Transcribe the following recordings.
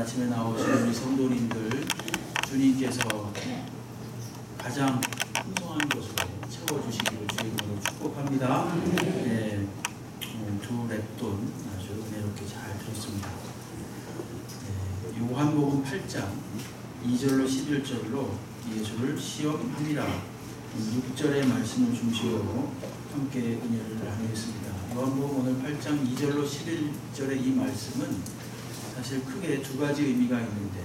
아침에 나오신 우리 성도님들 주님께서 가장 풍성한 것으로 채워주시기를 주님으로 축복합니다. 네, 두 랩돈 아주 은혜롭게 잘 들었습니다. 네, 요한복음 8장 2절로 11절로 예수를 시험함이라 6절의 말씀을 중심으로 함께 은혜를 나누겠습니다. 요한복음 오늘 8장 2절로 11절의 이 말씀은 사실 크게 두 가지 의미가 있는데,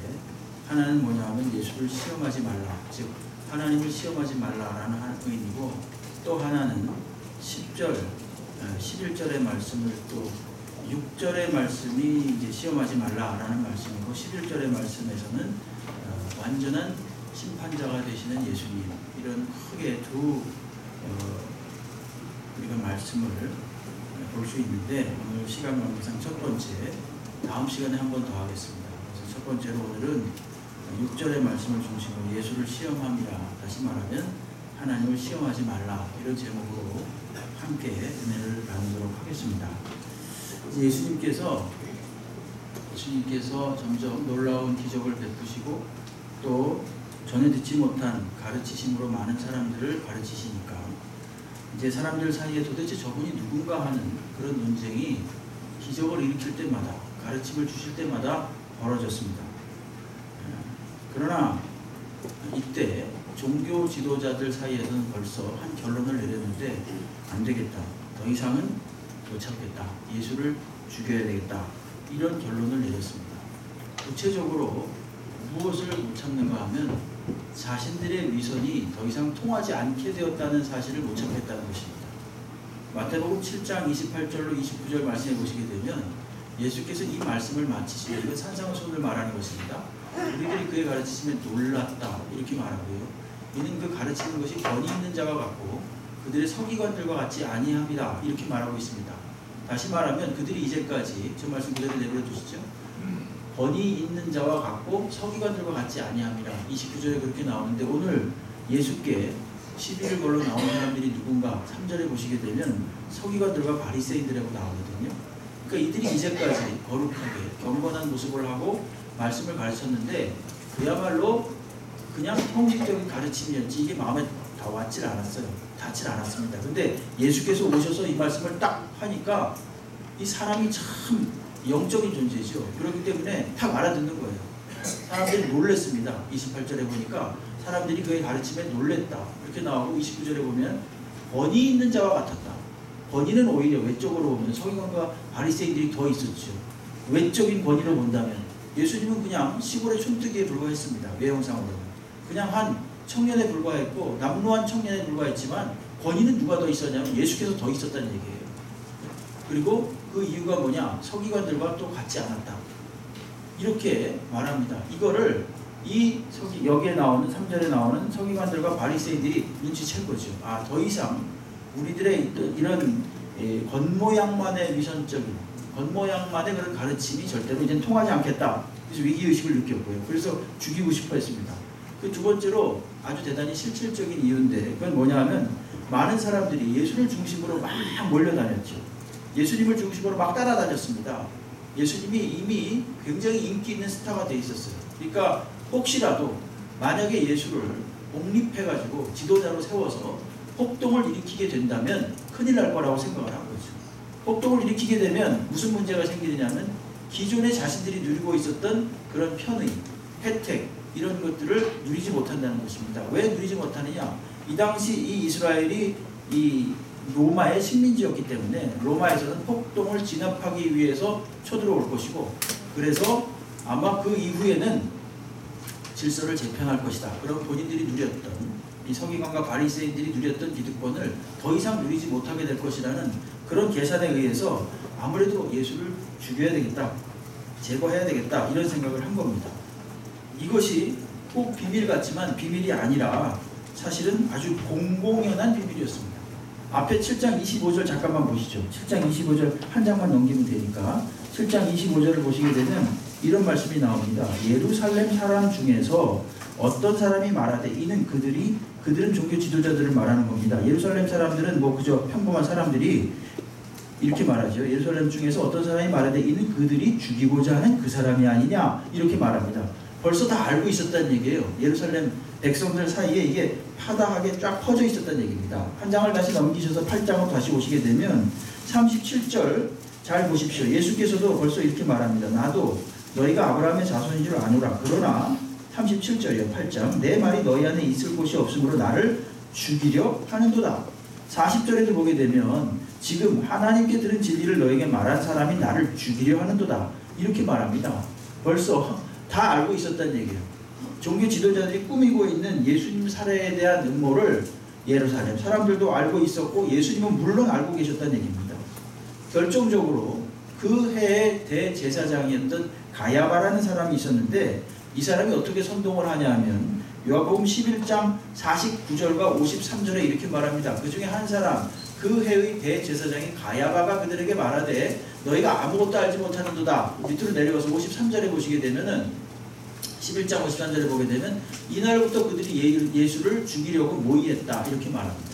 하나는 뭐냐 하면 예수를 시험하지 말라, 즉 하나님을 시험하지 말라라는 의미고, 또 하나는 10절, 11절의 말씀을 또 6절의 말씀이 이제 시험하지 말라라는 말씀이고, 11절의 말씀에서는 완전한 심판자가 되시는 예수님, 이런 크게 두 우리가 말씀을 볼 수 있는데, 오늘 시간 관계상 첫 번째, 다음 시간에 한 번 더 하겠습니다. 그래서 첫 번째로 오늘은 6절의 말씀을 중심으로 예수를 시험함이라, 다시 말하면 하나님을 시험하지 말라, 이런 제목으로 함께 은혜를 나누도록 하겠습니다. 예수님께서 점점 놀라운 기적을 베푸시고 또 전에 듣지 못한 가르치심으로 많은 사람들을 가르치시니까 이제 사람들 사이에 도대체 저분이 누군가 하는 그런 논쟁이 기적을 일으킬 때마다, 가르침을 주실 때마다 벌어졌습니다. 그러나 이때 종교 지도자들 사이에서는 벌써 한 결론을 내렸는데, 안 되겠다, 더 이상은 못 참겠다, 예수를 죽여야 되겠다, 이런 결론을 내렸습니다. 구체적으로 무엇을 못 참는가 하면 자신들의 위선이 더 이상 통하지 않게 되었다는 사실을 못 참겠다는 것입니다. 마태복음 7장 28절로 29절 말씀해 보시게 되면 예수께서 이 말씀을 마치시면, 이건 산상수훈을 말하는 것입니다. 우리들이 그의 가르치심에 놀랐다, 이렇게 말하고요. 이는 그 가르치는 것이 권위 있는 자가 같고 그들의 서기관들과 같지 아니함이다, 이렇게 말하고 있습니다. 다시 말하면 그들이 이제까지, 저 말씀 그대로 내버려 두시죠. 권위 있는 자와 같고 서기관들과 같지 아니함이라 29절에 그렇게 나오는데, 오늘 예수께 시비를 걸러 나온 사람들이 누군가 3절에 보시게 되면 서기관들과 바리새인들이라고 나오거든요. 그러니까 이들이 이제까지 거룩하게 경건한 모습을 하고 말씀을 가르쳤는데 그야말로 그냥 형식적인 가르침이었지 이게 마음에 다 왔질 않았어요. 닿질 않았습니다. 근데 예수께서 오셔서 이 말씀을 딱 하니까 이 사람이 참 영적인 존재죠. 그렇기 때문에 딱 알아듣는 거예요. 사람들이 놀랬습니다. 28절에 보니까 사람들이 그의 가르침에 놀랬다, 이렇게 나오고, 29절에 보면 권위 있는 자와 같았다. 권위는 오히려 외적으로 보면 서기관과 바리새인들이 더 있었죠. 외적인 권위로 본다면 예수님은 그냥 시골의 촌뜨기에 불과했습니다. 외형상으로는 그냥 한 청년에 불과했고 남루한 청년에 불과했지만, 권위는 누가 더 있었냐면 예수께서 더 있었다는 얘기예요. 그리고 그 이유가 뭐냐, 서기관들과 또 같지 않았다, 이렇게 말합니다. 이거를 여기에 나오는 3절에 나오는 서기관들과 바리새인들이 눈치챈 거죠. 아, 더 이상 우리들의 이런 겉모양만의 위선적인, 겉모양만의 그런 가르침이 절대로 이제 통하지 않겠다. 그래서 위기의식을 느꼈고요. 그래서 죽이고 싶어 했습니다. 그 두 번째로 아주 대단히 실질적인 이유인데, 그건 뭐냐면 많은 사람들이 예수를 중심으로 막 몰려다녔죠. 예수님을 중심으로 막 따라다녔습니다. 예수님이 이미 굉장히 인기 있는 스타가 돼 있었어요. 그러니까 혹시라도 만약에 예수를 옹립해가지고 지도자로 세워서 폭동을 일으키게 된다면 큰일 날 거라고 생각을 한 거죠. 폭동을 일으키게 되면 무슨 문제가 생기느냐면 기존에 자신들이 누리고 있었던 그런 편의, 혜택, 이런 것들을 누리지 못한다는 것입니다. 왜 누리지 못하느냐? 이 당시 이 이스라엘이 이 로마의 식민지였기 때문에 로마에서는 폭동을 진압하기 위해서 쳐들어올 것이고, 그래서 아마 그 이후에는 질서를 재편할 것이다. 그럼 본인들이 누렸던, 이 서기관과 바리새인들이 누렸던 기득권을 더 이상 누리지 못하게 될 것이라는 그런 계산에 의해서 아무래도 예수를 죽여야 되겠다, 제거해야 되겠다, 이런 생각을 한 겁니다. 이것이 꼭 비밀 같지만 비밀이 아니라 사실은 아주 공공연한 비밀이었습니다. 앞에 7장 25절 잠깐만 보시죠. 7장 25절 한 장만 넘기면 되니까 7장 25절을 보시게 되면 이런 말씀이 나옵니다. 예루살렘 사람 중에서 어떤 사람이 말하되, 이는 그들은 종교 지도자들을 말하는 겁니다. 예루살렘 사람들은 뭐 그저 평범한 사람들이 이렇게 말하죠. 예루살렘 중에서 어떤 사람이 말하되 이는 그들이 죽이고자 하는 그 사람이 아니냐 이렇게 말합니다. 벌써 다 알고 있었다는 얘기예요. 예루살렘 백성들 사이에 이게 파다하게 쫙 퍼져 있었다는 얘기입니다. 한 장을 다시 넘기셔서 8장으로 다시 오시게 되면 37절 잘 보십시오. 예수께서도 벌써 이렇게 말합니다. 나도 너희가 아브라함의 자손인 줄 아노라. 그러나 37절이요 8장 내 말이 너희 안에 있을 곳이 없으므로 나를 죽이려 하는도다. 40절에도 보게 되면 지금 하나님께 들은 진리를 너에게 말한 사람이 나를 죽이려 하는도다. 이렇게 말합니다. 벌써 다 알고 있었다는 얘기예요. 종교 지도자들이 꾸미고 있는 예수님 살해에 대한 음모를 예루살렘 사람들도 알고 있었고 예수님은 물론 알고 계셨다는 얘기입니다. 결정적으로 그 해의 대제사장이었던 가야바라는 사람이 있었는데 이 사람이 어떻게 선동을 하냐 하면 요한복음 11장 49절과 53절에 이렇게 말합니다. 그 중에 한 사람 그 해의 대제사장이 가야바가 그들에게 말하되 너희가 아무것도 알지 못하는도다. 밑으로 내려가서 53절에 보시게 되면은 11장 53절에 보게 되면 이날부터 그들이 예수를 죽이려고 모의했다 이렇게 말합니다.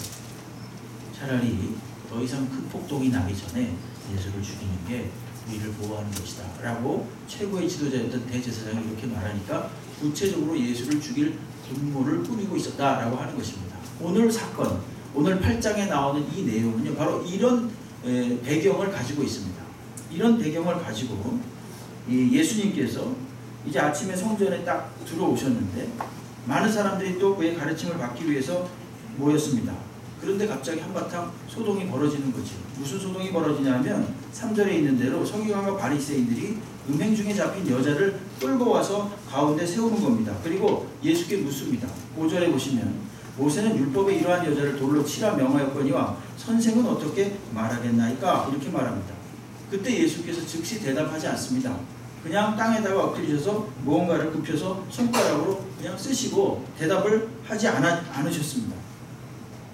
차라리 더 이상 큰 폭동이 나기 전에 예수를 죽이는 게 우리를 보호하는 것이다 라고 최고의 지도자였던 대제사장이 이렇게 말하니까 구체적으로 예수를 죽일 음모를 꾸미고 있었다라고 하는 것입니다. 오늘 사건, 오늘 8장에 나오는 이 내용은요 바로 이런 배경을 가지고 있습니다. 이런 배경을 가지고 예수님께서 이제 아침에 성전에 딱 들어오셨는데 많은 사람들이 또 그의 가르침을 받기 위해서 모였습니다. 그런데 갑자기 한바탕 소동이 벌어지는 거죠. 무슨 소동이 벌어지냐면 3절에 있는 대로 서기관과 바리새인들이 음행 중에 잡힌 여자를 끌고 와서 가운데 세우는 겁니다. 그리고 예수께 묻습니다. 5절에 보시면 모세는 율법에 이러한 여자를 돌로 치라 명하였거니와 선생은 어떻게 말하겠나이까 이렇게 말합니다. 그때 예수께서 즉시 대답하지 않습니다. 그냥 땅에다가 엎드리셔서 무언가를 굽혀서 손가락으로 그냥 쓰시고 대답을 하지 않으셨습니다.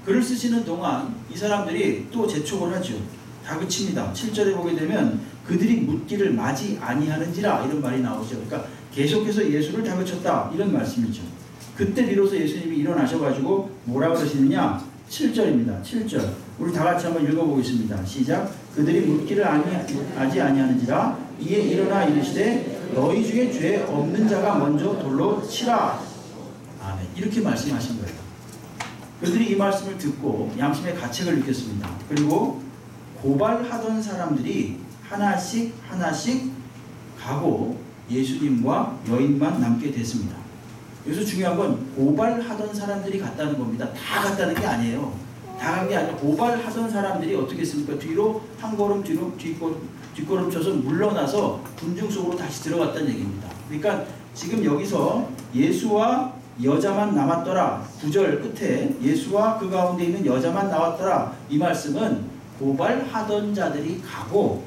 글을 쓰시는 동안 이 사람들이 또 재촉을 하죠. 다그칩니다. 7절에 보게 되면 그들이 묻기를 마지 아니하는지라 이런 말이 나오죠. 그러니까 계속해서 예수를 다그쳤다 이런 말씀이죠. 그때 비로소 예수님이 일어나셔가지고 뭐라 그러시느냐 7절입니다. 7절 우리 다 같이 한번 읽어보겠습니다. 시작. 그들이 묻기를 아지 아니하는지라 이에 일어나 이르시되 너희 중에 죄 없는 자가 먼저 돌로 치라. 아멘. 이렇게 말씀하신 거예요. 그들이 이 말씀을 듣고 양심의 가책을 느꼈습니다. 그리고 고발하던 사람들이 하나씩 가고 예수님과 여인만 남게 됐습니다. 여기서 중요한 건 고발하던 사람들이 갔다는 겁니다. 다 갔다는 게 아니에요. 다 간 게 아니라 고발하던 사람들이 어떻게 했습니까? 뒤로 한 걸음 뒤로 뒷걸음 쳐서 물러나서 군중 속으로 다시 들어갔다는 얘기입니다. 그러니까 지금 여기서 예수와 여자만 남았더라. 9절 끝에 예수와 그 가운데 있는 여자만 나왔더라. 이 말씀은 고발하던 자들이 가고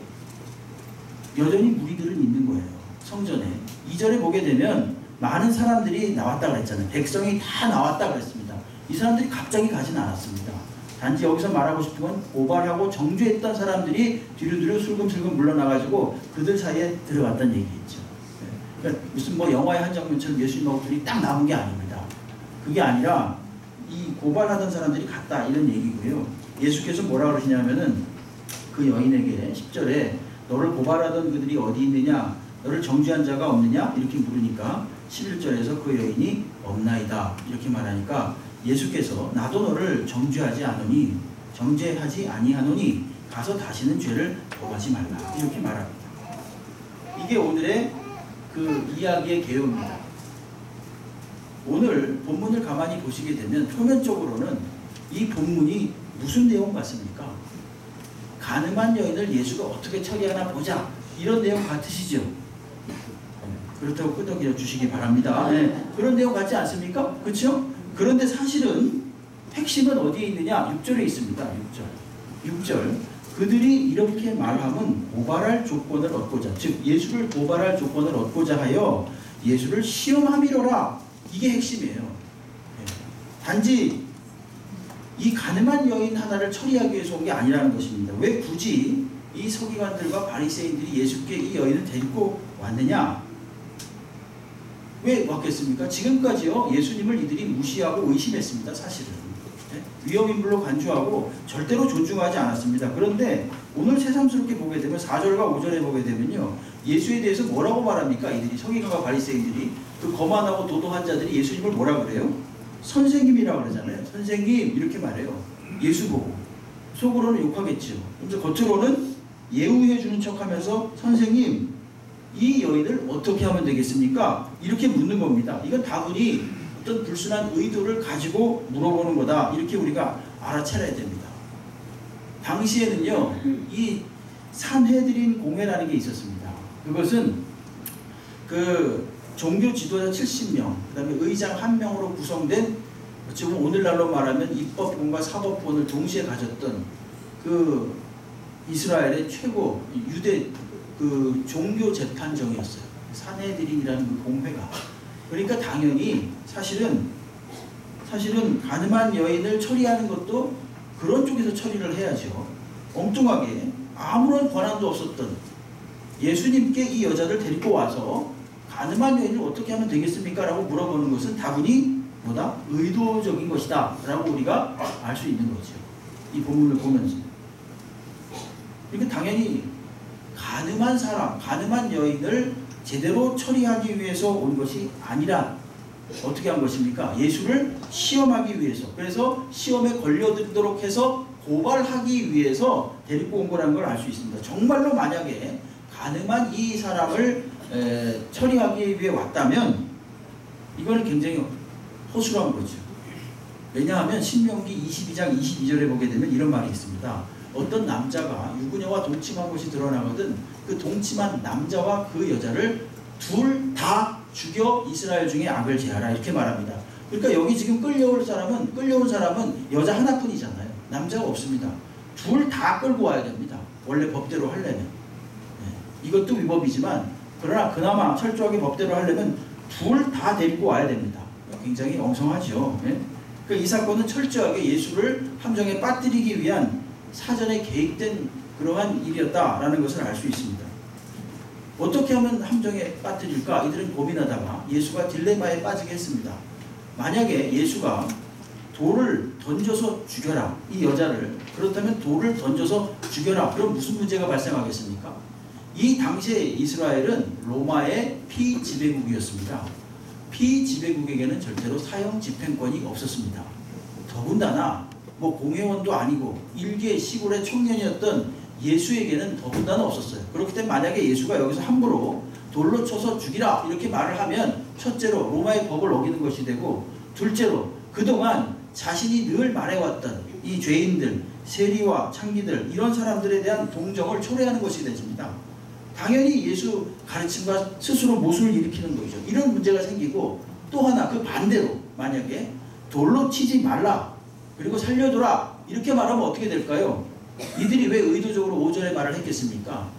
여전히 무리들은 있는 거예요. 성전에. 2절에 보게 되면 많은 사람들이 나왔다 그랬잖아요. 백성이 다 나왔다 그랬습니다. 이 사람들이 갑자기 가진 않았습니다. 단지 여기서 말하고 싶은 건 고발하고 정죄했던 사람들이 뒤로 슬금슬금 물러나가지고 그들 사이에 들어갔다는 얘기겠죠. 그러니까 무슨 뭐 영화의 한 장면처럼 예수님하고 둘이 딱 남은 게 아닙니다. 그게 아니라 이 고발하던 사람들이 갔다 이런 얘기고요. 예수께서 뭐라 그러시냐면은 그 여인에게 10절에 너를 고발하던 그들이 어디 있느냐 너를 정죄한 자가 없느냐 이렇게 물으니까 11절에서 그 여인이 없나이다 이렇게 말하니까 예수께서 나도 너를 정죄하지 아니하노니 가서 다시는 죄를 범하지 말라 이렇게 말합니다. 이게 오늘의 그 이야기의 개요입니다. 오늘 본문을 가만히 보시게 되면 표면적으로는 이 본문이 무슨 내용 같습니까? 가늠한 여인을 예수가 어떻게 처리하나 보자 이런 내용 같으시죠? 그렇다고 끄덕여 주시기 바랍니다. 네, 그런 내용 같지 않습니까? 그렇죠? 그런데 사실은 핵심은 어디에 있느냐? 6절에 있습니다. 6절 그들이 이렇게 말함은 고발할 조건을 얻고자 즉 예수를 고발할 조건을 얻고자 하여 예수를 시험함이로라. 이게 핵심이에요. 네. 단지 이 가늠한 여인 하나를 처리하기 위해서 온 게 아니라는 것입니다. 왜 굳이 이 서기관들과 바리새인들이 예수께 이 여인을 데리고 왔느냐? 왜 왔겠습니까? 지금까지요 예수님을 이들이 무시하고 의심했습니다. 사실은 위험인물로 간주하고 절대로 존중하지 않았습니다. 그런데 오늘 새삼스럽게 보게 되면 4절과 5절에 보게 되면요, 예수에 대해서 뭐라고 말합니까? 이들이 서기관과 바리새인들이, 그 거만하고 도도한 자들이 예수님을 뭐라 그래요? 선생님이라고 그러잖아요. 선생님 이렇게 말해요. 예수 보고. 속으로는 욕하겠죠. 근데 겉으로는 예우해 주는 척하면서 선생님, 이 여인을 어떻게 하면 되겠습니까? 이렇게 묻는 겁니다. 이건 다분히 어떤 불순한 의도를 가지고 물어보는 거다. 이렇게 우리가 알아차려야 됩니다. 당시에는요, 이 산헤드린 공회라는 게 있었습니다. 그것은 그 종교 지도자 70명, 그 다음에 의장 1명으로 구성된, 지금 오늘날로 말하면 입법권과 사법권을 동시에 가졌던 그 이스라엘의 최고 유대 그 종교 재판정이었어요. 산헤드린이라는 그 공회가. 그러니까 당연히 사실은 가늠한 여인을 처리하는 것도 그런 쪽에서 처리를 해야죠. 엉뚱하게 아무런 권한도 없었던 예수님께 이 여자를 데리고 와서 가늠한 여인을 어떻게 하면 되겠습니까? 라고 물어보는 것은 다분히 뭐다? 의도적인 것이다 라고 우리가 알 수 있는 거죠. 이 본문을 보면서. 그러니까 당연히 가늠한 사람, 가늠한 여인을 제대로 처리하기 위해서 온 것이 아니라 어떻게 한 것입니까? 예수를 시험하기 위해서. 그래서 시험에 걸려들도록 해서 고발하기 위해서 데리고 온 거라는 걸 알 수 있습니다. 정말로 만약에 가늠한 이 사람을 처리하기 위해 왔다면 이거는 굉장히 허술한 거죠. 왜냐하면 신명기 22장 22절에 보게 되면 이런 말이 있습니다. 어떤 남자가 유부녀와 동침한 것이 드러나거든 그 동침한 남자와 그 여자를 둘 다 죽여 이스라엘 중에 악을 제하라 이렇게 말합니다. 그러니까 여기 지금 끌려온 사람은 여자 하나뿐이잖아요. 남자가 없습니다. 둘 다 끌고 와야 됩니다. 원래 법대로 하려면. 이것도 위법이지만 그러나 그나마 철저하게 법대로 하려면 둘 다 데리고 와야 됩니다. 굉장히 엉성하죠. 그러니까 이 사건은 철저하게 예수를 함정에 빠뜨리기 위한 사전에 계획된 그러한 일이었다라는 것을 알 수 있습니다. 어떻게 하면 함정에 빠뜨릴까? 이들은 고민하다가 예수가 딜레마에 빠지게 했습니다. 만약에 예수가 돌을 던져서 죽여라, 이 여자를, 그렇다면 돌을 던져서 죽여라. 그럼 무슨 문제가 발생하겠습니까? 이 당시에 이스라엘은 로마의 피지배국이었습니다. 피지배국에게는 절대로 사형 집행권이 없었습니다. 더군다나 공회원도 아니고 일개 시골의 청년이었던 예수에게는 더군다나 없었어요. 그렇기 때문에 만약에 예수가 여기서 함부로 돌로 쳐서 죽이라 이렇게 말을 하면 첫째로 로마의 법을 어기는 것이 되고, 둘째로 그동안 자신이 늘 말해왔던 이 죄인들, 세리와 창기들, 이런 사람들에 대한 동정을 초래하는 것이 되집니다. 당연히 예수 가르침과 스스로 모순을 일으키는 거죠. 이런 문제가 생기고, 또 하나 그 반대로 만약에 돌로 치지 말라 그리고 살려둬라 이렇게 말하면 어떻게 될까요? 이들이 왜 의도적으로 5절에 말을 했겠습니까?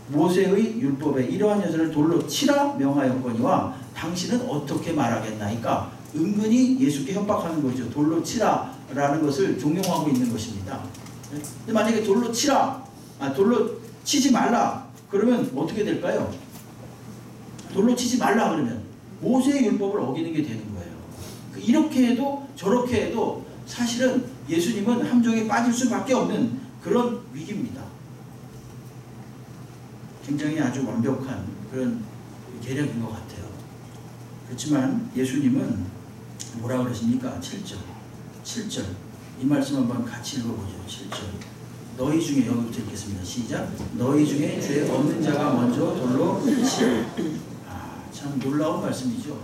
모세의 율법에 이러한 여자를 돌로 치라 명하였거니와 당신은 어떻게 말하겠나이까? 은근히 예수께 협박하는 거죠. 돌로 치라라는 것을 종용하고 있는 것입니다. 근데 만약에 돌로 치지 말라 그러면 어떻게 될까요? 돌로 치지 말라 그러면 모세의 율법을 어기는 게 되는 거예요. 이렇게 해도 저렇게 해도 사실은 예수님은 함정에 빠질 수밖에 없는 그런 위기입니다. 굉장히 아주 완벽한 그런 계략인 것 같아요. 그렇지만 예수님은 뭐라 그러십니까? 7절 이 말씀 한번 같이 읽어보죠. 7절 너희 중에, 여기부터 읽겠습니다. 시작. 너희 중에 죄 없는 자가 먼저 돌로 치라. 참 놀라운 말씀이죠.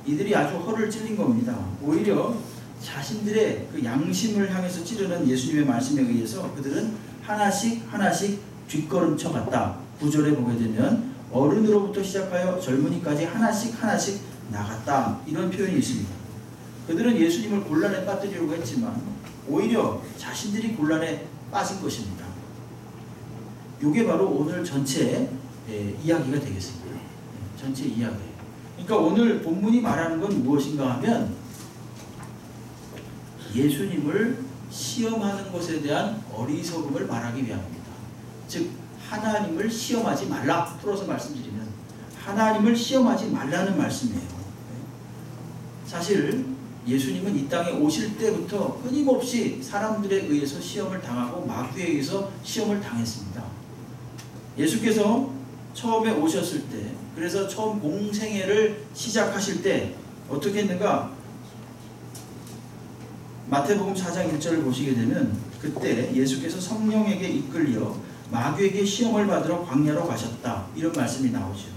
이들이 아주 허를 찔린 겁니다. 오히려 자신들의 그 양심을 향해서 찌르는 예수님의 말씀에 의해서 그들은 하나씩 뒷걸음쳐 갔다. 9절에 보게 되면 어른으로부터 시작하여 젊은이까지 하나씩 나갔다. 이런 표현이 있습니다. 그들은 예수님을 곤란에 빠뜨리려고 했지만 오히려 자신들이 곤란에 빠진 것입니다. 이게 바로 오늘 전체 이야기가 되겠습니다. 전체 이야기. 그러니까 오늘 본문이 말하는 건 무엇인가 하면 예수님을 시험하는 것에 대한 어리석음을 말하기 위함입니다. 즉 하나님을 시험하지 말라. 풀어서 말씀드리면 하나님을 시험하지 말라는 말씀이에요. 사실 예수님은 이 땅에 오실 때부터 끊임없이 사람들에 의해서 시험을 당하고 마귀에 의해서 시험을 당했습니다. 예수께서 처음에 오셨을 때, 그래서 처음 공생애를 시작하실 때 어떻게 했는가? 마태복음 4장 1절을 보시게 되면 그때 예수께서 성령에게 이끌려 마귀에게 시험을 받으러 광야로 가셨다, 이런 말씀이 나오죠.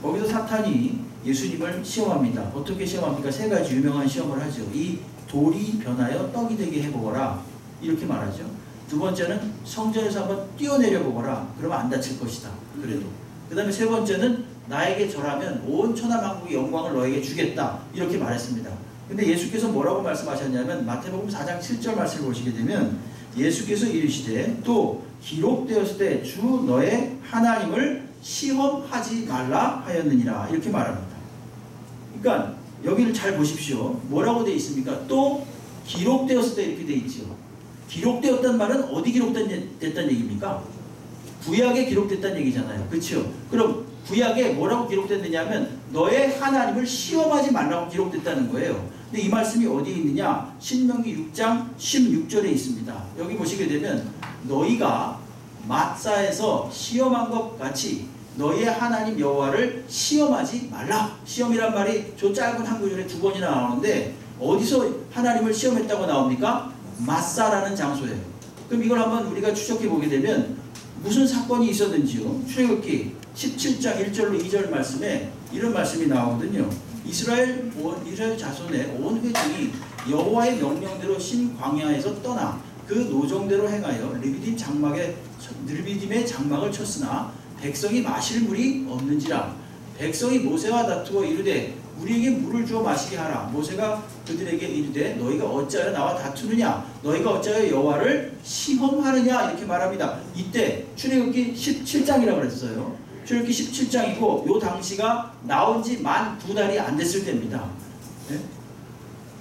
거기서 사탄이 예수님을 시험합니다. 어떻게 시험합니까? 세 가지 유명한 시험을 하죠. 이 돌이 변하여 떡이 되게 해보거라, 이렇게 말하죠. 두 번째는 성전에서 한번 뛰어내려 보거라, 그러면 안 다칠 것이다, 그래도. 그 다음에 세 번째는 나에게 절하면 온 천하만국의 영광을 너에게 주겠다, 이렇게 말했습니다. 근데 예수께서 뭐라고 말씀하셨냐면 마태복음 4장 7절 말씀을 보시게 되면 예수께서 이르시되 또 기록되었을 때 주 너의 하나님을 시험하지 말라 하였느니라, 이렇게 말합니다. 그러니까 여기를 잘 보십시오. 뭐라고 되어 있습니까? 또 기록되었을 때 이렇게 되어 있죠. 기록되었다는 말은 어디 기록됐다는 얘기입니까? 구약에 기록됐다는 얘기잖아요. 그렇죠? 그럼 구약에 뭐라고 기록됐느냐 하면 너의 하나님을 시험하지 말라고 기록됐다는 거예요. 근데 이 말씀이 어디에 있느냐? 신명기 6장 16절에 있습니다. 여기 보시게 되면 너희가 마사에서 시험한 것 같이 너희의 하나님 여호와를 시험하지 말라. 시험이란 말이 저 짧은 한 구절에 두 번이나 나오는데 어디서 하나님을 시험했다고 나옵니까? 마사라는 장소예요. 그럼 이걸 한번 우리가 추적해 보게 되면 무슨 사건이 있었는지요. 출애굽기 17장 1절로 2절 말씀에 이런 말씀이 나오거든요. 이스라엘 자손의 온 회중이 여호와의 명령대로 신 광야에서 떠나 그 노정대로 행하여 르비딤의 장막을 쳤으나 백성이 마실 물이 없는지라. 백성이 모세와 다투어 이르되 우리에게 물을 주어 마시게 하라. 모세가 그들에게 이르되 너희가 어찌하여 나와 다투느냐? 너희가 어찌하여 여호와를 시험하느냐? 이렇게 말합니다. 이때 출애굽기 17장이라고 그랬어요. 출애굽기 17장이고 요 당시가 나온 지 만 2달이 안 됐을 때입니다. 네?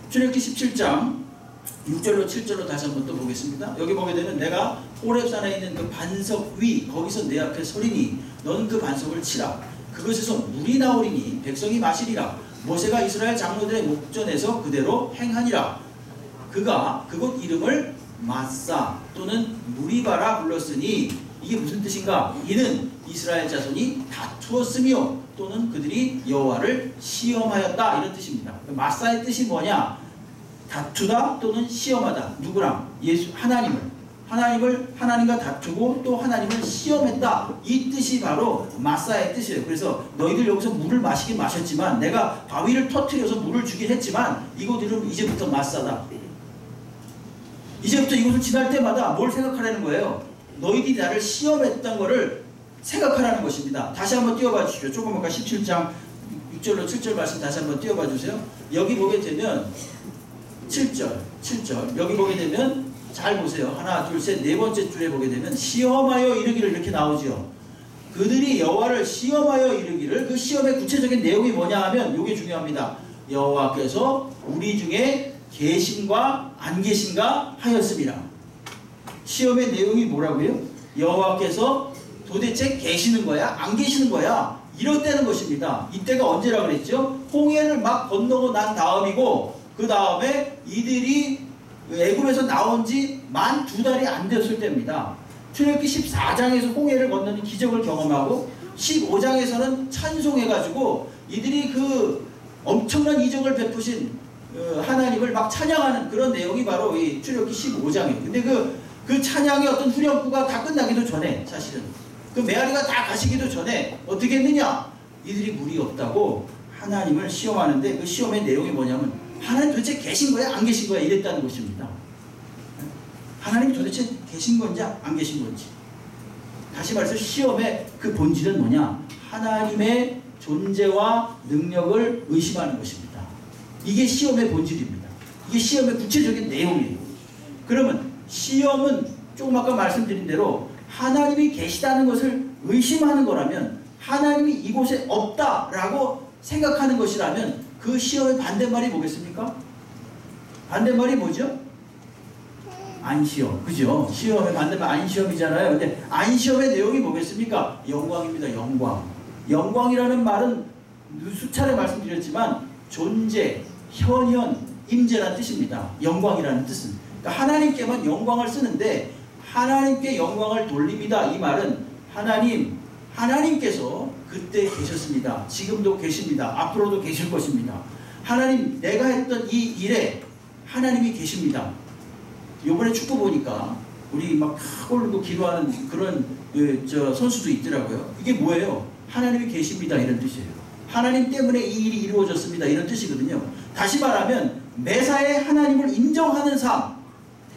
출애굽기 17장 6절로 7절로 다시 한번 또 보겠습니다. 여기 보게 되면 내가 호렙산에 있는 그 반석 위 거기서 내 앞에 서리니 너는 그 반석을 치라. 그것에서 물이 나오리니 백성이 마시리라. 모세가 이스라엘 장로들의 목전에서 그대로 행하니라. 그가 그곳 이름을 마사 또는 무리바라 불렀으니 이게 무슨 뜻인가? 이는 이스라엘 자손이 다투었으며 또는 그들이 여호와를 시험하였다, 이런 뜻입니다. 마사의 뜻이 뭐냐? 다투다 또는 시험하다. 누구랑? 하나님과 다투고 또 하나님을 시험했다, 이 뜻이 바로 마사의 뜻이에요. 그래서 너희들 여기서 물을 마시긴 마셨지만 내가 바위를 터뜨려서 물을 주긴 했지만 이곳 이름 이제부터 마사다. 이제부터 이곳을 지날 때마다 뭘 생각하라는 거예요? 너희들이 나를 시험했던 거를 생각하라는 것입니다. 다시 한번 띄워봐 주십시오. 조금 아까 17장 6절로 7절 말씀 다시 한번 띄워봐 주세요. 여기 보게 되면 7절 여기 보게 되면 잘 보세요. 하나 둘 셋 네 번째 줄에 보게 되면 시험하여 이르기를 이렇게 나오죠. 그들이 여호와를 시험하여 이르기를, 그 시험의 구체적인 내용이 뭐냐 하면 이게 중요합니다. 여호와께서 우리 중에 계신가 안 계신가 하였습니다. 시험의 내용이 뭐라고요? 여호와께서 도대체 계시는 거야 안 계시는 거야, 이렇다는 것입니다. 이때가 언제라 그랬죠? 홍해를 막 건너고 난 다음이고 그 다음에 이들이 애굽에서 나온 지 만 2달이 안 됐을 때입니다. 출애굽기 14장에서 홍해를 건너는 기적을 경험하고 15장에서는 찬송해가지고 이들이 그 엄청난 이적을 베푸신 하나님을 막 찬양하는 그런 내용이 바로 이 출애굽기 15장이에요. 근데 그 찬양의 어떤 후렴구가 다 끝나기도 전에, 사실은 그 메아리가 다 가시기도 전에 어떻게 했느냐? 이들이 물이 없다고 하나님을 시험하는데 그 시험의 내용이 뭐냐면 하나님 도대체 계신 거야 안 계신 거야 이랬다는 것입니다. 하나님이 도대체 계신 건지 안 계신 건지. 다시 말해서 시험의 그 본질은 뭐냐? 하나님의 존재와 능력을 의심하는 것입니다. 이게 시험의 본질입니다. 이게 시험의 구체적인 내용이에요. 그러면 시험은 조금 아까 말씀드린 대로 하나님이 계시다는 것을 의심하는 거라면, 하나님이 이곳에 없다라고 생각하는 것이라면 그 시험의 반대말이 뭐겠습니까? 반대말이 뭐죠? 안시험. 그죠? 시험의 반대말 안시험이잖아요. 근데 안시험의 내용이 뭐겠습니까? 영광입니다. 영광. 영광이라는 말은 수차례 말씀드렸지만 존재, 현현, 임재라는 뜻입니다. 영광이라는 뜻은. 그러니까 하나님께만 영광을 쓰는데 하나님께 영광을 돌립니다. 이 말은 하나님께서 그때 계셨습니다. 지금도 계십니다. 앞으로도 계실 것입니다. 하나님, 내가 했던 이 일에 하나님이 계십니다. 요번에 축구 보니까 우리 막 골로 기도하는 그런 선수도 있더라고요. 이게 뭐예요? 하나님이 계십니다. 이런 뜻이에요. 하나님 때문에 이 일이 이루어졌습니다. 이런 뜻이거든요. 다시 말하면 매사에 하나님을 인정하는 삶,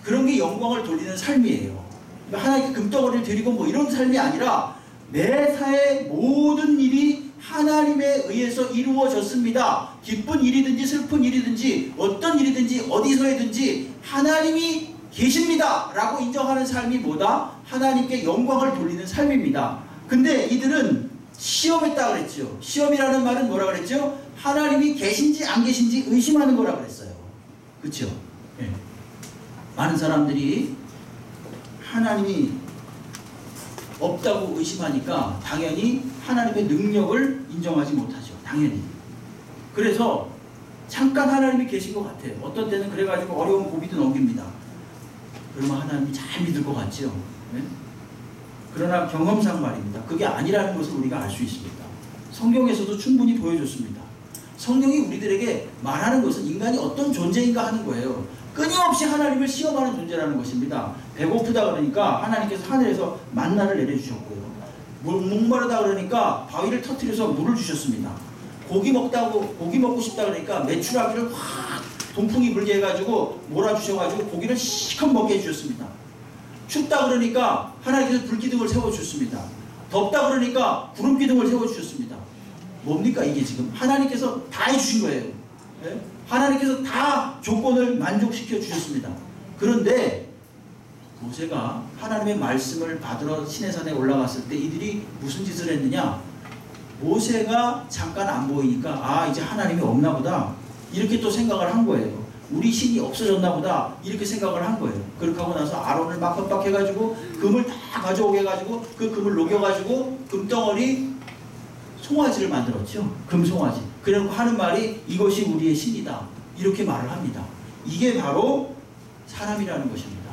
그런 게 영광을 돌리는 삶이에요. 그러니까 하나님께 금덩어리를 드리고 뭐 이런 삶이 아니라 매사에 모든 일이 하나님에 의해서 이루어졌습니다. 기쁜 일이든지 슬픈 일이든지 어떤 일이든지 어디서든지 하나님이 계십니다 라고 인정하는 삶이 뭐다? 하나님께 영광을 돌리는 삶입니다. 근데 이들은 시험했다 그랬죠. 시험이라는 말은 뭐라 그랬죠? 하나님이 계신지 안 계신지 의심하는 거라 그랬어요. 그렇죠? 네. 많은 사람들이 하나님이 없다고 의심하니까 당연히 하나님의 능력을 인정하지 못하죠. 당연히. 그래서 잠깐 하나님이 계신 것 같아요. 어떤 때는 그래가지고 어려운 고비도 넘깁니다. 그러면 하나님이 잘 믿을 것 같죠. 네? 그러나 경험상 말입니다. 그게 아니라는 것을 우리가 알 수 있습니다. 성경에서도 충분히 보여줬습니다. 성경이 우리들에게 말하는 것은 인간이 어떤 존재인가 하는 거예요. 끊임없이 하나님을 시험하는 존재라는 것입니다. 배고프다 그러니까 하나님께서 하늘에서 만나를 내려주셨고요. 목마르다 그러니까 바위를 터뜨려서 물을 주셨습니다. 고기 먹고 싶다 그러니까 메추라기를 확 동풍이 불게 해가지고 몰아주셔가지고 고기를 실컷 먹게 해주셨습니다. 춥다 그러니까 하나님께서 불기둥을 세워주셨습니다. 덥다 그러니까 구름기둥을 세워주셨습니다. 뭡니까 이게 지금? 하나님께서 다 해주신 거예요. 네? 하나님께서 다 조건을 만족시켜 주셨습니다. 그런데 모세가 하나님의 말씀을 받으러 시내산에 올라갔을 때 이들이 무슨 짓을 했느냐? 모세가 잠깐 안 보이니까 아 이제 하나님이 없나 보다 이렇게 또 생각을 한 거예요. 우리 신이 없어졌나 보다 이렇게 생각을 한 거예요. 그렇게 하고 나서 아론을 막 협박해가지고 금을 다 가져오게 해가지고 그 금을 녹여가지고 금덩어리 송아지를 만들었죠. 금송아지. 그리고 하는 말이 이것이 우리의 신이다 이렇게 말을 합니다. 이게 바로 사람이라는 것입니다.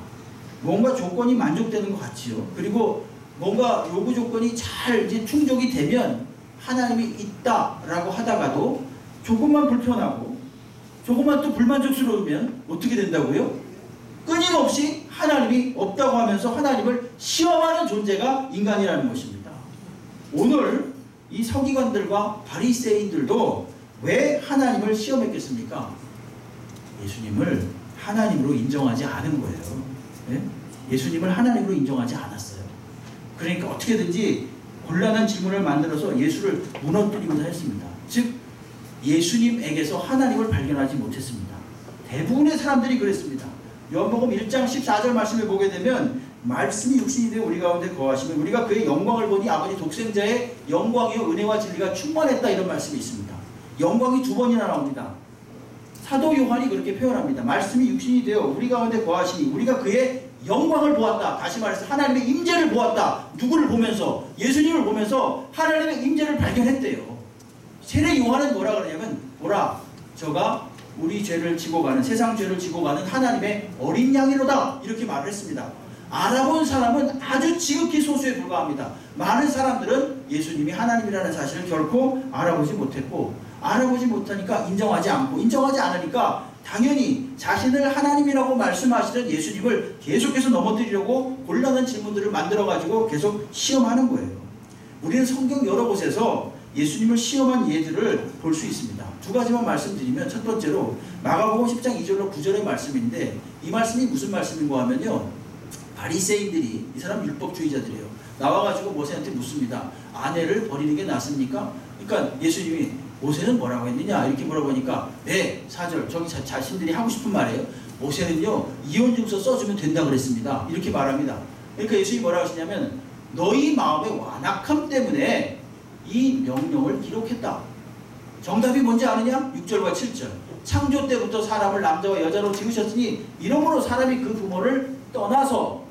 뭔가 조건이 만족되는 것 같지요. 그리고 뭔가 요구 조건이 잘 이제 충족이 되면 하나님이 있다라고 하다가도 조금만 불편하고 조금만 또 불만족스러우면 어떻게 된다고요? 끊임없이 하나님이 없다고 하면서 하나님을 시험하는 존재가 인간이라는 것입니다. 오늘 이 서기관들과 바리새인들도 왜 하나님을 시험했겠습니까? 예수님을 하나님으로 인정하지 않은 거예요. 네? 예수님을 하나님으로 인정하지 않았어요. 그러니까 어떻게든지 곤란한 질문을 만들어서 예수를 무너뜨리고자 했습니다. 즉 예수님에게서 하나님을 발견하지 못했습니다. 대부분의 사람들이 그랬습니다. 요한복음 1장 14절 말씀을 보게 되면 말씀이 육신이 되어 우리 가운데 거하시면 우리가 그의 영광을 보니 아버지 독생자의 영광이요 은혜와 진리가 충만했다 이런 말씀이 있습니다. 영광이 두 번이나 나옵니다. 사도 요한이 그렇게 표현합니다. 말씀이 육신이 되어 우리 가운데 거하시니 우리가 그의 영광을 보았다. 다시 말해서 하나님의 임재를 보았다. 누구를 보면서? 예수님을 보면서 하나님의 임재를 발견했대요. 세례 요한은 뭐라 그러냐면 저가 우리 죄를 지고 가는 세상 죄를 지고 가는 하나님의 어린 양이로다 이렇게 말을 했습니다. 알아본 사람은 아주 지극히 소수에 불과합니다. 많은 사람들은 예수님이 하나님이라는 사실을 결코 알아보지 못했고 알아보지 못하니까 인정하지 않으니까 당연히 자신을 하나님이라고 말씀하시던 예수님을 계속해서 넘어뜨리려고 곤란한 질문들을 만들어가지고 계속 시험하는 거예요. 우리는 성경 여러 곳에서 예수님을 시험한 예들을 볼 수 있습니다. 두 가지만 말씀드리면 첫 번째로 마가복음 10장 2절로 9절의 말씀인데 이 말씀이 무슨 말씀인가 하면요. 바리새인들이 이 사람 율법주의자들이에요. 나와가지고 모세한테 묻습니다. 아내를 버리는 게 낫습니까? 그러니까 예수님이 모세는 뭐라고 했느냐 이렇게 물어보니까 네 4절 저기 자신들이 하고 싶은 말이에요. 모세는요 이혼증서 써주면 된다 그랬습니다. 이렇게 말합니다. 그러니까 예수님이 뭐라고 하시냐면 너희 마음의 완악함 때문에 이 명령을 기록했다. 정답이 뭔지 아느냐? 6절과 7절 창조 때부터 사람을 남자와 여자로 지으셨으니 이러므로 사람이 그 부모를 떠나서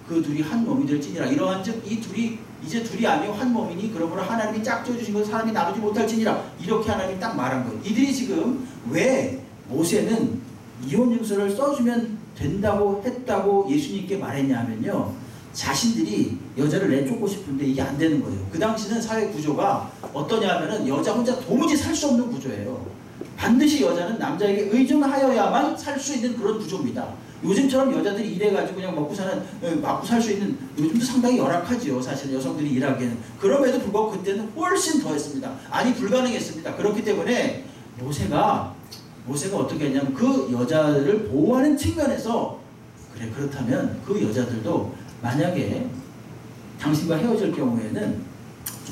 그 둘이 한 몸이 될지니라. 이러한즉 이 둘이 이제 둘이 아니요 한 몸이니 그러므로 하나님이 짝지어 주신 것을 사람이 나누지 못할지니라. 이렇게 하나님이 딱 말한 거예요. 이들이 지금 왜 모세는 이혼 증서를 써주면 된다고 했다고 예수님께 말했냐면요, 자신들이 여자를 내쫓고 싶은데 이게 안 되는 거예요. 그 당시는 사회 구조가 어떠냐면은 여자 혼자 도무지 살 수 없는 구조예요. 반드시 여자는 남자에게 의존하여야만 살 수 있는 그런 구조입니다. 요즘처럼 여자들이 일해가지고 그냥 먹고 살 수 있는, 요즘도 상당히 열악하지요. 사실 여성들이 일하기에는. 그럼에도 불구하고 그때는 훨씬 더했습니다. 아니 불가능했습니다. 그렇기 때문에 모세가 어떻게 했냐면 그 여자를 보호하는 측면에서, 그래 그렇다면 그 여자들도 만약에 당신과 헤어질 경우에는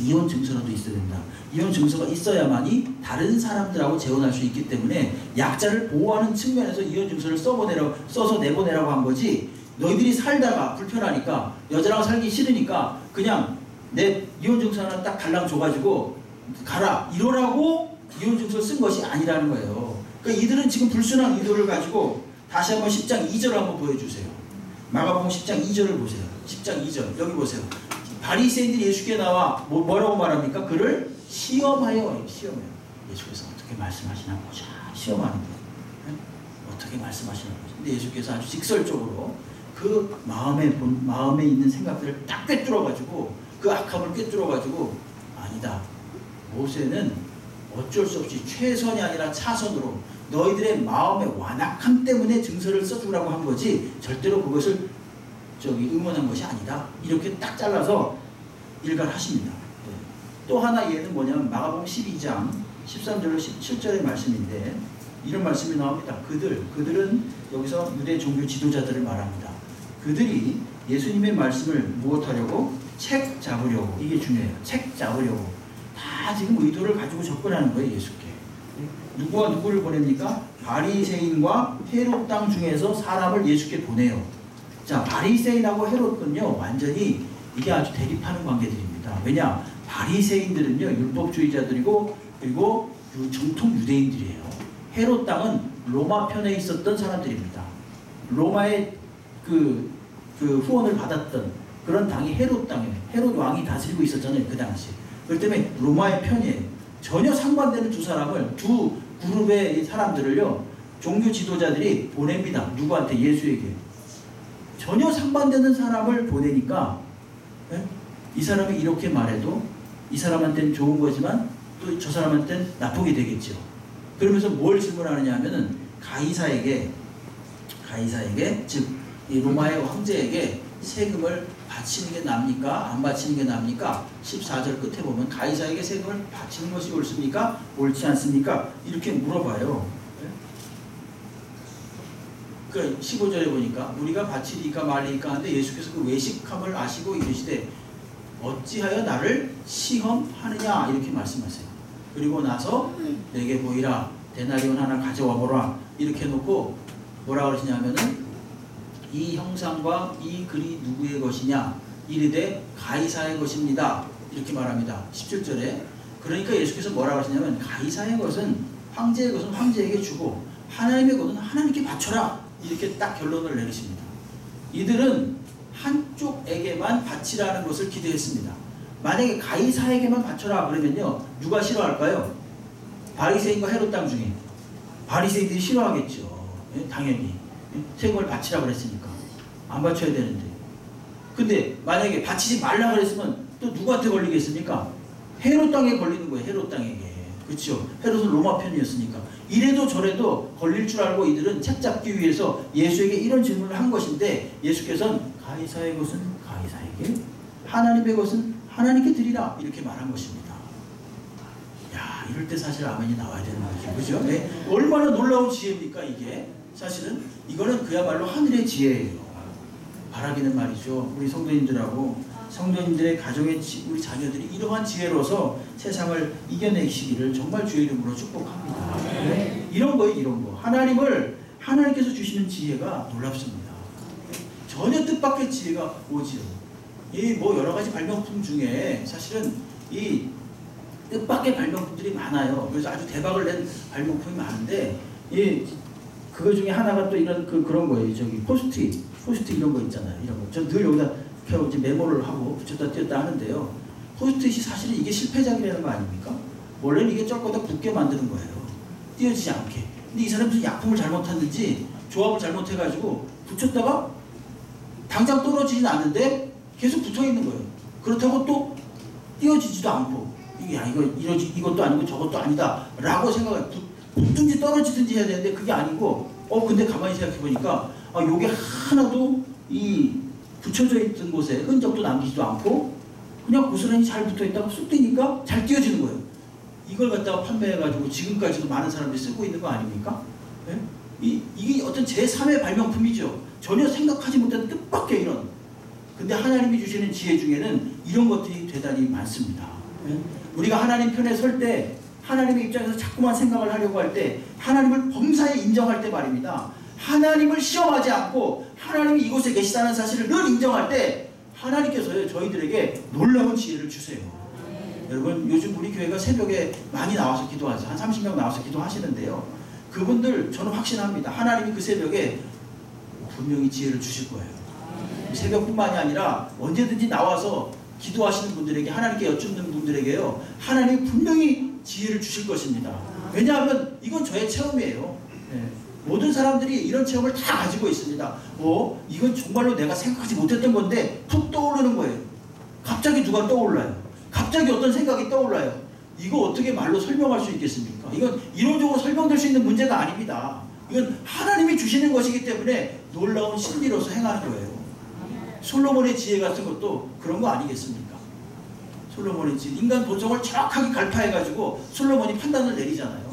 이혼 증서라도 있어야 된다. 이혼 증서가 있어야만이 다른 사람들하고 재혼할 수 있기 때문에 약자를 보호하는 측면에서 이혼 증서를 써서 내보내라고 한 거지, 너희들이 살다가 불편하니까 여자랑 살기 싫으니까 그냥 내 이혼 증서 하나 딱 달랑 줘가지고 가라 이러라고 이혼 증서를 쓴 것이 아니라는 거예요. 그러니까 이들은 지금 불순한 의도를 가지고, 다시 한번 10장 2절을 한번 보여주세요. 마가복음 10장 2절을 보세요. 10장 2절 여기 보세요. 바리새인들이 예수께 나와 뭐라고 말합니까? 그를 시험하여. 예수께서 어떻게 말씀하시나 보자. 시험하는 거예요. 어떻게 말씀하시나 보자. 근데 예수께서 아주 직설적으로 그 마음에 있는 생각들을 딱 꿰뚫어가지고, 그 악함을 꿰뚫어가지고, 아니다. 모세는 어쩔 수 없이 최선이 아니라 차선으로 너희들의 마음의 완악함 때문에 증서를 써주라고 한 거지 절대로 그것을 의문한 것이 아니다. 이렇게 딱 잘라서 일갈하십니다. 또 하나 예는 뭐냐면 마가복음 12장 13절로 17절의 말씀인데, 이런 말씀이 나옵니다. 그들은 여기서 유대 종교 지도자들을 말합니다. 그들이 예수님의 말씀을 무엇하려고? 책 잡으려고. 이게 중요해요. 책 잡으려고. 다 지금 의도를 가지고 접근하는 거예요. 예수께. 누구와 누구를 보냅니까? 바리새인과 헤롯 땅 중에서 사람을 예수께 보내요. 자, 바리새인하고 헤롯은요, 완전히 이게 아주 대립하는 관계들입니다. 왜냐? 바리새인들은요, 율법주의자들이고, 그리고 정통 유대인들이에요. 헤롯 땅은 로마 편에 있었던 사람들입니다. 로마의 그 후원을 받았던 그런 당이 헤롯 땅이에요. 헤롯 왕이 다스리고 있었잖아요, 그 당시. 그렇기 때문에 로마의 편이에요. 전혀 상반되는 두 그룹의 사람들을요, 종교 지도자들이 보냅니다. 누구한테? 예수에게. 전혀 상반되는 사람을 보내니까, 이 사람이 이렇게 말해도 이 사람한테는 좋은 거지만 또 저 사람한테는 나쁘게 되겠죠. 그러면서 뭘 질문하느냐 하면은 가이사에게, 즉 이 로마의 황제에게 세금을 바치는 게 납니까? 안 바치는 게 납니까? 14절 끝에 보면 가이사에게 세금을 바치는 것이 옳습니까? 옳지 않습니까? 이렇게 물어봐요. 그 15절에 보니까 우리가 바치리까 말리까 하는데, 예수께서 그 외식함을 아시고 이르시되 어찌하여 나를 시험하느냐 이렇게 말씀하세요. 그리고 나서 내게 보이라, 데나리온 하나 가져와 보라 이렇게 해놓고 뭐라 그러시냐면은 이 형상과 이 글이 누구의 것이냐? 이르되 가이사의 것입니다. 이렇게 말합니다. 17절에. 그러니까 예수께서 뭐라고 하시냐면, 가이사의 것은, 황제의 것은 황제에게 주고 하나님의 것은 하나님께 바쳐라. 이렇게 딱 결론을 내리십니다. 이들은 한쪽에게만 바치라는 것을 기대했습니다. 만약에 가이사에게만 바쳐라 그러면요, 누가 싫어할까요? 바리새인과 헤롯 땅 중에 바리새인들이 싫어하겠죠. 당연히 세금을 바치라 그랬으니까 안 바쳐야 되는데. 근데 만약에 바치지 말라 그랬으면 또 누구한테 걸리겠습니까? 헤롯 땅에 걸리는 거예요. 헤롯 땅에게. 그렇죠. 헤롯은 로마 편이었으니까. 이래도 저래도 걸릴 줄 알고 이들은 책 잡기 위해서 예수에게 이런 질문을 한 것인데, 예수께서는 가이사의 것은 가이사에게, 하나님의 것은 하나님께 드리라 이렇게 말한 것입니다. 야, 이럴 때 사실 아멘이 나와야 되는 거죠. 그죠? 네. 얼마나 놀라운 지혜입니까 이게. 사실은 이거는 그야말로 하늘의 지혜예요. 바라기는 말이죠. 우리 성도님들의 가정의 우리 자녀들이 이러한 지혜로서 세상을 이겨내시기를 정말 주의 이름으로 축복합니다. 네. 이런 거예요. 이런 거. 하나님께서 주시는 지혜가 놀랍습니다. 전혀 뜻밖의 지혜가 오지요. 이 여러 가지 발명품 중에 사실은 이 뜻밖의 발명품들이 많아요. 그래서 아주 대박을 낸 발명품이 많은데, 그거 중에 하나가 또 이런 그런 거예요. 포스트잇 이런 거 있잖아요. 이런 거. 전 늘 여기다 이제 메모를 하고 붙였다 띄었다 하는데요. 포스트잇이 사실은 이게 실패작이라는 거 아닙니까? 원래는 이게 조금 더 붓게 만드는 거예요. 띄어지지 않게. 근데 이 사람이 무슨 약품을 잘못했는지 조합을 잘못해가지고 붙였다가 당장 떨어지진 않는데 계속 붙어있는 거예요. 그렇다고 또 띄어지지도 않고 이것도 아니고 저것도 아니다 라고 생각을 붙든지 떨어지든지 해야 되는데 그게 아니고 근데 가만히 생각해 보니까 요게 하나도 이 붙여져 있던 곳에 흔적도 남기지도 않고 그냥 고스란히 잘 붙어있다가 쑥 뛰니까 잘 띄어지는 거예요. 이걸 갖다가 판매해가지고 지금까지도 많은 사람들이 쓰고 있는 거 아닙니까? 네? 이게 어떤 제3의 발명품이죠. 전혀 생각하지 못한 뜻밖의 이런. 근데 하나님이 주시는 지혜 중에는 이런 것들이 대단히 많습니다. 네? 우리가 하나님 편에 설 때 하나님의 입장에서 자꾸만 생각을 하려고 할 때 하나님을 범사에 인정할 때 말입니다. 하나님을 시험하지 않고 하나님이 이곳에 계시다는 사실을 늘 인정할 때 하나님께서요 저희들에게 놀라운 지혜를 주세요. 여러분 요즘 우리 교회가 새벽에 많이 나와서 기도하세요. 한 30명 나와서 기도하시는데요. 그분들 저는 확신합니다. 하나님이 그 새벽에 분명히 지혜를 주실 거예요. 새벽뿐만이 아니라 언제든지 나와서 기도하시는 분들에게 하나님께 여쭙는 분들에게요. 하나님이 분명히 지혜를 주실 것입니다. 왜냐하면 이건 저의 체험이에요. 네. 모든 사람들이 이런 체험을 다 가지고 있습니다. 이건 정말로 내가 생각하지 못했던 건데 푹 떠오르는 거예요. 갑자기 누가 떠올라요. 갑자기 어떤 생각이 떠올라요. 이거 어떻게 말로 설명할 수 있겠습니까? 이건 이론적으로 설명될 수 있는 문제가 아닙니다. 이건 하나님이 주시는 것이기 때문에 놀라운 진리로서 행하는 거예요. 솔로몬의 지혜 같은 것도 그런 거 아니겠습니까? 솔로몬의 지혜, 인간 본성을 정확하게 갈파해가지고 솔로몬이 판단을 내리잖아요.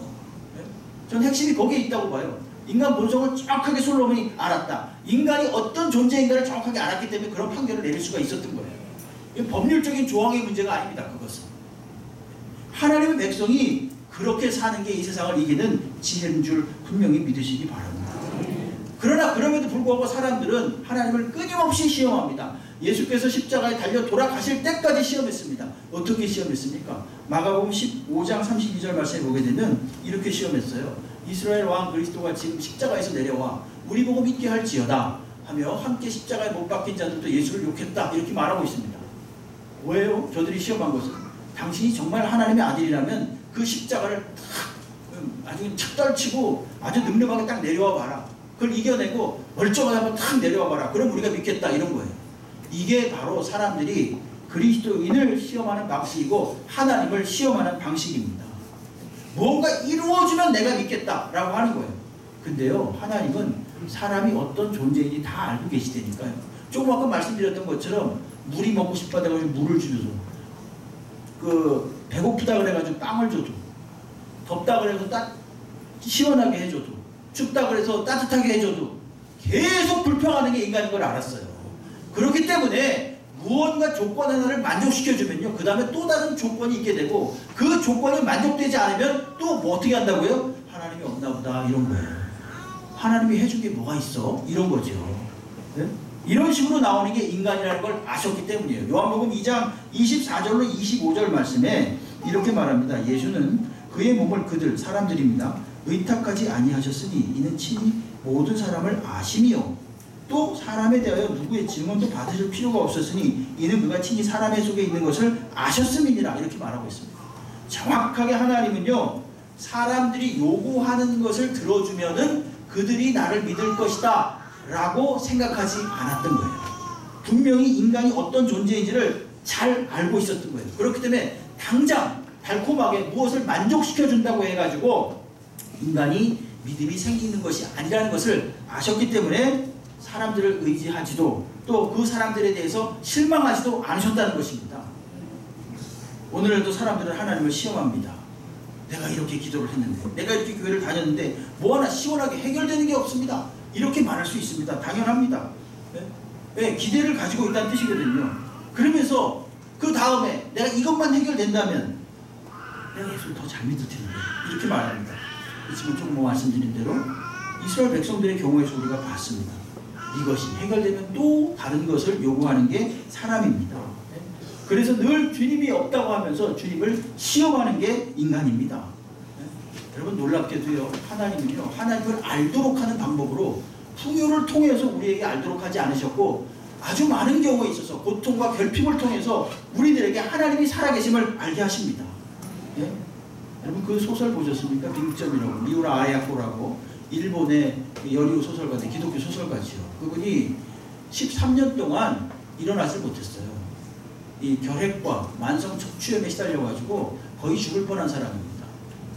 네? 전 핵심이 거기에 있다고 봐요. 인간 본성을 정확하게 솔로몬이 알았다. 인간이 어떤 존재인가를 정확하게 알았기 때문에 그런 판결을 내릴 수가 있었던 거예요. 이건 법률적인 조항의 문제가 아닙니다. 그것은 하나님의 백성이 그렇게 사는 게 이 세상을 이기는 지혜인 줄 분명히 믿으시기 바랍니다. 그러나 그럼에도 불구하고 사람들은 하나님을 끊임없이 시험합니다. 예수께서 십자가에 달려 돌아가실 때까지 시험했습니다. 어떻게 시험했습니까? 마가복음 15장 32절 말씀에 보게 되면 이렇게 시험했어요. 이스라엘 왕 그리스도가 지금 십자가에서 내려와 우리 보고 믿게 할지어다 하며 함께 십자가에 못 박힌 자들도 예수를 욕했다 이렇게 말하고 있습니다. 왜요? 저들이 시험한 것은 당신이 정말 하나님의 아들이라면 그 십자가를 탁 아주 착떨치고 아주 늠름하게 딱 내려와 봐라. 그걸 이겨내고 멀쩡하게 한번 탁 내려와 봐라. 그럼 우리가 믿겠다 이런 거예요. 이게 바로 사람들이 그리스도인을 시험하는 방식이고 하나님을 시험하는 방식입니다. 뭔가 이루어주면 내가 믿겠다라고 하는 거예요. 근데요 하나님은 사람이 어떤 존재인지 다 알고 계시다니까요. 조금 아까 말씀드렸던 것처럼 물이 먹고 싶다 해가지고 물을 주셔도 배고프다 그래가지고 빵을 줘도 덥다 그래서 시원하게 해줘도 춥다 그래서 따뜻하게 해줘도 계속 불평하는 게 인간인 걸 알았어요. 그렇기 때문에 무언가 조건 하나를 만족시켜주면요 그 다음에 또 다른 조건이 있게 되고 그 조건이 만족되지 않으면 또 뭐 어떻게 한다고요? 하나님이 없나 보다 이런 거예요. 하나님이 해준 게 뭐가 있어? 이런 거죠. 네? 이런 식으로 나오는 게 인간이라는 걸 아셨기 때문이에요. 요한복음 2장 24절로 25절 말씀에 이렇게 말합니다. 예수는 그의 몸을 그들 사람들입니다. 의탁하지 아니하셨으니 이는 친히 모든 사람을 아심이요 또 사람에 대하여 누구의 증언도 받으실 필요가 없었으니 이는 그가 친히 사람의 속에 있는 것을 아셨음이니라 이렇게 말하고 있습니다. 정확하게 하나님은요 사람들이 요구하는 것을 들어주면은 그들이 나를 믿을 것이다 라고 생각하지 않았던 거예요. 분명히 인간이 어떤 존재인지를 잘 알고 있었던 거예요. 그렇기 때문에 당장 달콤하게 무엇을 만족시켜준다고 해가지고 인간이 믿음이 생기는 것이 아니라는 것을 아셨기 때문에 사람들을 의지하지도 또 그 사람들에 대해서 실망하지도 않으셨다는 것입니다. 오늘도 사람들은 하나님을 시험합니다. 내가 이렇게 기도를 했는데 내가 이렇게 교회를 다녔는데 뭐 하나 시원하게 해결되는 게 없습니다. 이렇게 말할 수 있습니다. 당연합니다. 네? 네, 기대를 가지고 있다는 뜻이거든요. 그러면서 그 다음에 내가 이것만 해결된다면 내가 예수를 더 잘 믿을 텐데 이렇게 말합니다. 지금 조금 말씀드린 대로 이스라엘 백성들의 경우에서 우리가 봤습니다. 이것이 해결되면 또 다른 것을 요구하는 게 사람입니다. 네? 그래서 늘 주님이 없다고 하면서 주님을 시험하는 게 인간입니다. 네? 여러분 놀랍게도요 하나님은요 하나님을 알도록 하는 방법으로 풍요를 통해서 우리에게 알도록 하지 않으셨고 아주 많은 경우에 있어서 고통과 결핍을 통해서 우리들에게 하나님이 살아계심을 알게 하십니다. 네? 여러분 그 소설 보셨습니까? 빙점이라고, 미우라 아야코라고, 일본의 여리오 소설가인데 기독교 소설가지요. 그분이 13년 동안 일어나질 못했어요. 이 결핵과 만성 척추염에 시달려가지고 거의 죽을 뻔한 사람입니다.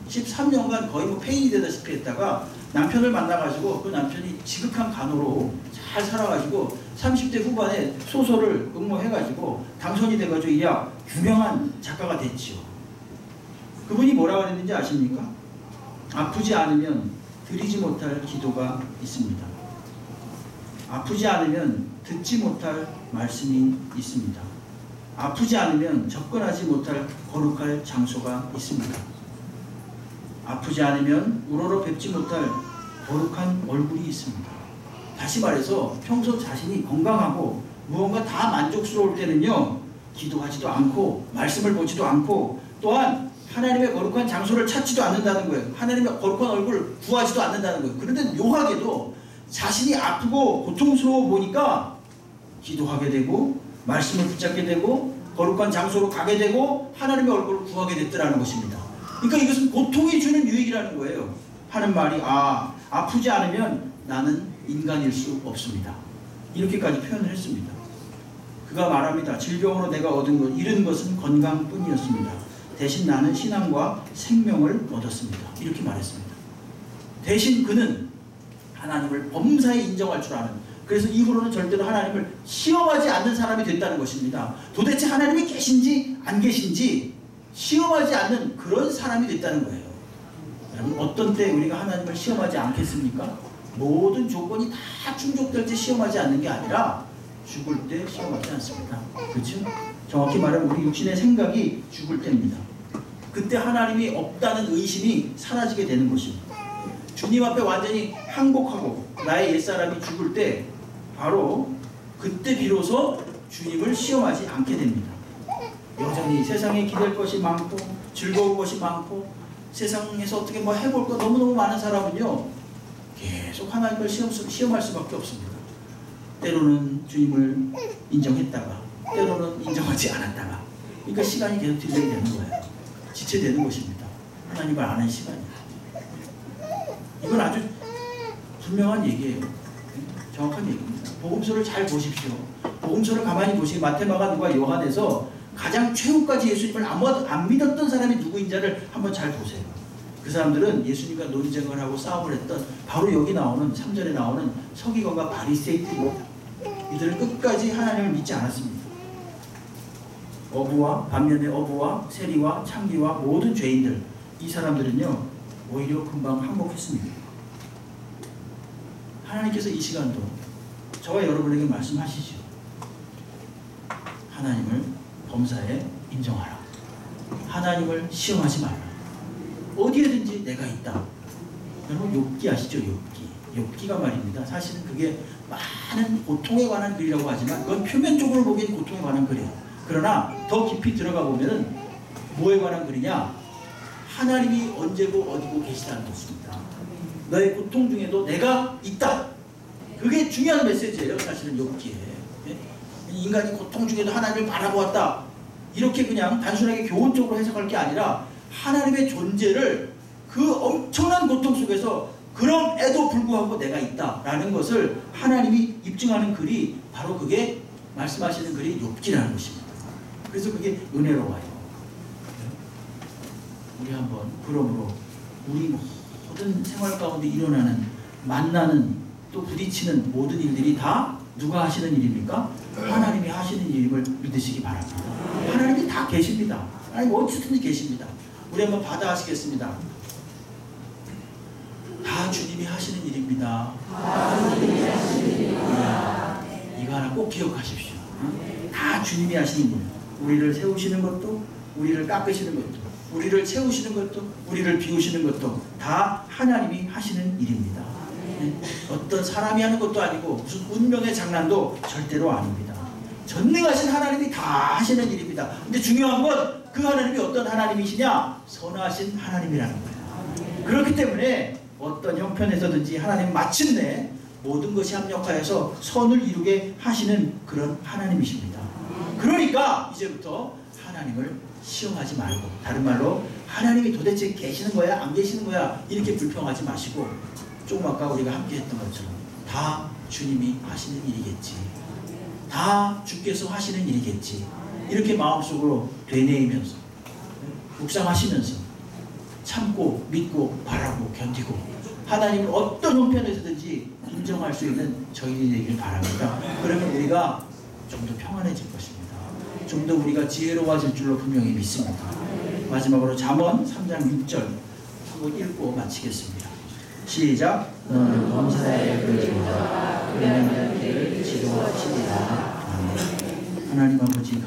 13년간 거의 뭐 폐인이 되다시피 했다가 남편을 만나가지고 그 남편이 지극한 간호로 잘 살아가지고 30대 후반에 소설을 응모해가지고 당선이 돼가지고 이야 유명한 작가가 됐지요. 그분이 뭐라고 그랬는지 아십니까? 아프지 않으면 드리지 못할 기도가 있습니다. 아프지 않으면 듣지 못할 말씀이 있습니다. 아프지 않으면 접근하지 못할 거룩할 장소가 있습니다. 아프지 않으면 우러러 뵙지 못할 거룩한 얼굴이 있습니다. 다시 말해서 평소 자신이 건강하고 무언가 다 만족스러울 때는요, 기도하지도 않고 말씀을 보지도 않고 또한 하나님의 거룩한 장소를 찾지도 않는다는 거예요. 하나님의 거룩한 얼굴을 구하지도 않는다는 거예요. 그런데 묘하게도 자신이 아프고 고통스러워 보니까 기도하게 되고 말씀을 붙잡게 되고 거룩한 장소로 가게 되고 하나님의 얼굴을 구하게 됐더라는 것입니다. 그러니까 이것은 고통이 주는 유익이라는 거예요. 하는 말이 아프지 않으면 나는 인간일 수 없습니다. 이렇게까지 표현을 했습니다. 그가 말합니다. 질병으로 내가 잃은 것은 건강뿐이었습니다. 대신 나는 신앙과 생명을 얻었습니다. 이렇게 말했습니다. 대신 그는 하나님을 범사에 인정할 줄 아는, 그래서 이후로는 절대로 하나님을 시험하지 않는 사람이 됐다는 것입니다. 도대체 하나님이 계신지 안 계신지 시험하지 않는 그런 사람이 됐다는 거예요. 여러분 어떤 때 우리가 하나님을 시험하지 않겠습니까? 모든 조건이 다 충족될 때 시험하지 않는 게 아니라 죽을 때 시험하지 않습니다. 그렇죠? 정확히 말하면 우리 육신의 생각이 죽을 때입니다. 그때 하나님이 없다는 의심이 사라지게 되는 것입니다. 주님 앞에 완전히 항복하고 나의 옛사람이 죽을 때 바로 그때 비로소 주님을 시험하지 않게 됩니다. 여전히 세상에 기댈 것이 많고 즐거운 것이 많고 세상에서 어떻게 뭐 해볼 거 너무너무 많은 사람은요 계속 하나님을 시험할 수밖에 없습니다. 때로는 주님을 인정했다가 때로는 인정하지 않았다가, 그러니까 시간이 계속 딜레이 되는 거예요. 지체되는 것입니다. 하나님을 아는 시간이. 이건 아주 분명한 얘기예요. 정확한 얘기입니다. 복음서를 잘 보십시오. 복음서를 가만히 보시고 마태마가 누가 요한에서 가장 최후까지 예수님을 안 믿었던 사람이 누구인지를 한번 잘 보세요. 그 사람들은 예수님과 논쟁을 하고 싸움을 했던 바로 여기 나오는 3절에 나오는 서기관과 바리새인들입니다. 이들은 끝까지 하나님을 믿지 않았습니다. 반면에 어부와 세리와 창기와 모든 죄인들, 이 사람들은요 오히려 금방 항복했습니다. 하나님께서 이 시간도 저와 여러분에게 말씀하시죠. 하나님을 범사에 인정하라. 하나님을 시험하지 말라. 어디에든지 내가 있다. 여러분 욥기 아시죠? 욥기가 말입니다. 사실은 그게 많은 고통에 관한 글이라고 하지만 그건 표면적으로 보기엔 고통에 관한 글이에요. 그러나 더 깊이 들어가 보면은 뭐에 관한 글이냐? 하나님이 언제고 어디고 계시다는 것입니다. 너의 고통 중에도 내가 있다. 그게 중요한 메시지예요. 사실은 욥기에. 인간이 고통 중에도 하나님을 바라보았다. 이렇게 그냥 단순하게 교훈적으로 해석할 게 아니라 하나님의 존재를 그 엄청난 고통 속에서 그럼에도 불구하고 내가 있다라는 것을 하나님이 입증하는 글이 바로 그게 말씀하시는 글이 욥기라는 것입니다. 그래서 그게 은혜로워요. 우리 한번 그러므로 우리 모든 생활 가운데 일어나는 만나는 또 부딪히는 모든 일들이 다 누가 하시는 일입니까? 하나님이 하시는 일임을 믿으시기 바랍니다. 하나님이 다 계십니다. 하나님 어디서든지 계십니다. 우리 한번 받아하시겠습니다. 다 주님이 하시는 일입니다. 이거 하나 꼭 기억하십시오. 다 주님이 하시는 일. 우리를 세우시는 것도, 우리를 깎으시는 것도, 우리를 채우시는 것도, 우리를 비우시는 것도 다 하나님이 하시는 일입니다. 어떤 사람이 하는 것도 아니고 무슨 운명의 장난도 절대로 아닙니다. 전능하신 하나님이 다 하시는 일입니다. 근데 중요한 건 그 하나님이 어떤 하나님이시냐? 선하신 하나님이라는 거예요. 그렇기 때문에 어떤 형편에서든지 하나님 마침내 모든 것이 합력하여서 선을 이루게 하시는 그런 하나님이십니다. 그러니까 이제부터 하나님을 시험하지 말고, 다른 말로 하나님이 도대체 계시는 거야 안 계시는 거야 이렇게 불평하지 마시고, 조금 아까 우리가 함께 했던 것처럼 다 주님이 하시는 일이겠지, 다 주께서 하시는 일이겠지, 이렇게 마음속으로 되뇌이면서 묵상하시면서 참고 믿고 바라고 견디고 하나님을 어떤 형편에서든지 인정할 수 있는 저희들이 되길 바랍니다. 그러면 우리가 좀 더 평안해질 것입니다. 좀 더 우리가 지혜로워질 줄로 분명히 믿습니다. 마지막으로 잠언 3장 6절 한번 읽고 마치겠습니다. 시작. 너는 범사에 그르지마 그러면 그를 지도하시리라. 아멘. 하나님 아버지